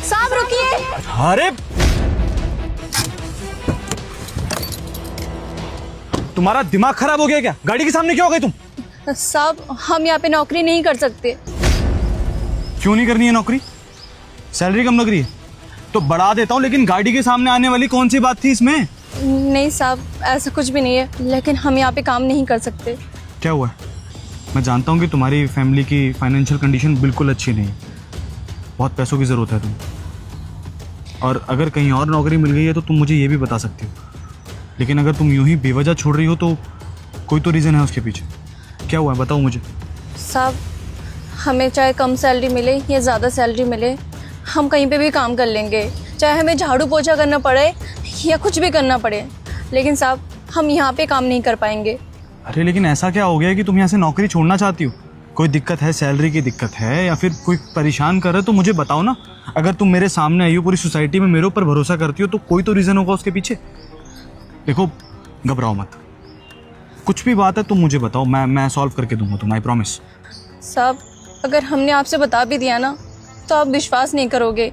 साहब रुकिए। अरे तुम्हारा दिमाग खराब हो गया क्या? गाड़ी के सामने क्यों हो गई तुम? साहब हम यहाँ पे नौकरी नहीं कर सकते। क्यों नहीं करनी है नौकरी? सैलरी कम लग रही है तो बढ़ा देता हूँ, लेकिन गाड़ी के सामने आने वाली कौन सी बात थी इसमें? नहीं साहब, ऐसा कुछ भी नहीं है, लेकिन हम यहाँ पे काम नहीं कर सकते। क्या हुआ है? मैं जानता हूँ कि तुम्हारी फैमिली की फाइनेंशियल कंडीशन बिल्कुल अच्छी नहीं है, बहुत पैसों की ज़रूरत है तुम्हें, और अगर कहीं और नौकरी मिल गई है तो तुम मुझे ये भी बता सकती हो। लेकिन अगर तुम यूं ही बेवजह छोड़ रही हो तो कोई तो रीज़न है उसके पीछे। क्या हुआ है बताओ मुझे। साहब हमें चाहे कम सैलरी मिले या ज़्यादा सैलरी मिले, हम कहीं पे भी काम कर लेंगे, चाहे हमें झाड़ू पोछा करना पड़े या कुछ भी करना पड़े, लेकिन साहब हम यहाँ पे काम नहीं कर पाएंगे। अरे लेकिन ऐसा क्या हो गया कि तुम यहाँ से नौकरी छोड़ना चाहती हो? कोई दिक्कत है, सैलरी की दिक्कत है, या फिर कोई परेशान कर रहा है तो मुझे बताओ ना। अगर तुम मेरे सामने आई हो, पूरी सोसाइटी में मेरे ऊपर भरोसा करती हो, तो कोई तो रीज़न होगा उसके पीछे। देखो घबराओ मत, कुछ भी बात है तुम मुझे बताओ, मैं सॉल्व करके दूंगा तुम, आई प्रॉमिस। साहब अगर हमने आपसे बता भी दिया ना तो आप विश्वास नहीं करोगे,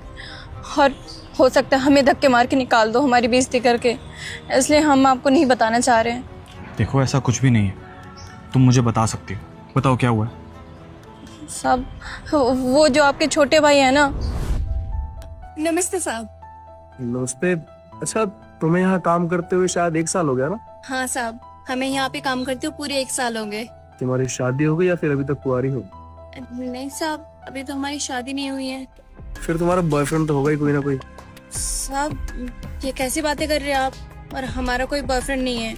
और हो सकता है हमें धक्के मार के निकाल दो हमारी बेइज्जती करके, इसलिए हम आपको नहीं बताना चाह रहे हैं। देखो ऐसा कुछ भी नहीं है, तुम मुझे बता सकती हो, बताओ क्या हुआ है। साहब वो जो आपके छोटे भाई है ना। नमस्ते साहब। नमस्ते। अच्छा तुम्हें यहाँ काम करते हुए शायद 1 साल हो गया ना? हाँ साहब, हमें यहाँ पे काम करते हुए पूरे 1 साल हो गए। तुम्हारी शादी हो गई या फिर अभी तक कुंवारी हो? नहीं साहब, अभी तो हमारी शादी नहीं हुई है। फिर तुम्हारा बॉयफ्रेंड तो होगा ही कोई ना कोई। साहब ये कैसी बातें कर रहे हैं आप, और हमारा कोई बॉयफ्रेंड नहीं है,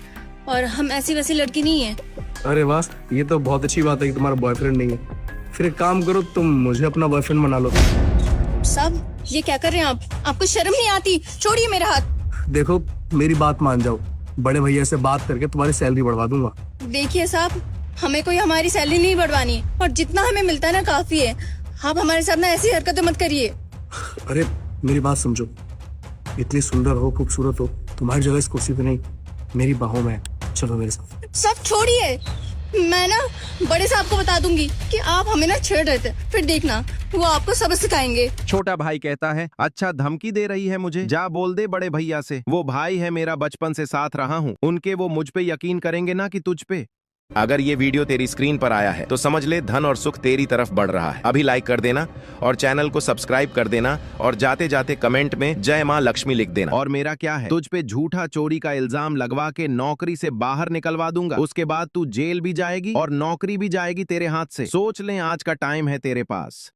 और हम ऐसी वैसी लड़की नहीं है। अरे वाह, ये तो बहुत अच्छी बात है कि तुम्हारा बॉयफ्रेंड नहीं है। फिर एक काम करो, तुम मुझे अपना बॉयफ्रेंड बना लो। साहब ये क्या कर रहे हैं आप? आपको शर्म नहीं आती? छोड़िए मेरा हाथ। देखो मेरी बात मान जाओ, बड़े भैया से बात करके तुम्हारी सैलरी बढ़वा दूंगा। देखिए साहब, हमें कोई हमारी सैलरी नहीं बढ़वानी, और जितना हमें मिलता है ना काफी है। आप हमारे साथ ना ऐसी हरकतें मत करिए। अरे मेरी बात समझो, इतनी सुंदर हो, खूबसूरत हो, तुम्हारी जगह इस कुर्सी पे नहीं, मेरी बाहों में है। चलो मेरे साथ। सब छोड़िए, मैं ना बड़े साहब को बता दूंगी कि आप हमें ना छेड़ रहे थे, फिर देखना वो आपको सबक सिखाएंगे। छोटा भाई कहता है, अच्छा धमकी दे रही है मुझे, जा बोल दे बड़े भैया से, वो भाई है मेरा, बचपन से साथ रहा हूँ उनके, वो मुझ पे यकीन करेंगे ना कि तुझ पे। अगर ये वीडियो तेरी स्क्रीन पर आया है तो समझ ले धन और सुख तेरी तरफ बढ़ रहा है। अभी लाइक कर देना और चैनल को सब्सक्राइब कर देना, और जाते जाते कमेंट में जय मां लक्ष्मी लिख देना। और मेरा क्या है, तुझ पे झूठा चोरी का इल्जाम लगवा के नौकरी से बाहर निकलवा दूंगा, उसके बाद तू जेल भी जाएगी और नौकरी भी जाएगी तेरे हाथ से। सोच ले आज का टाइम है तेरे पास।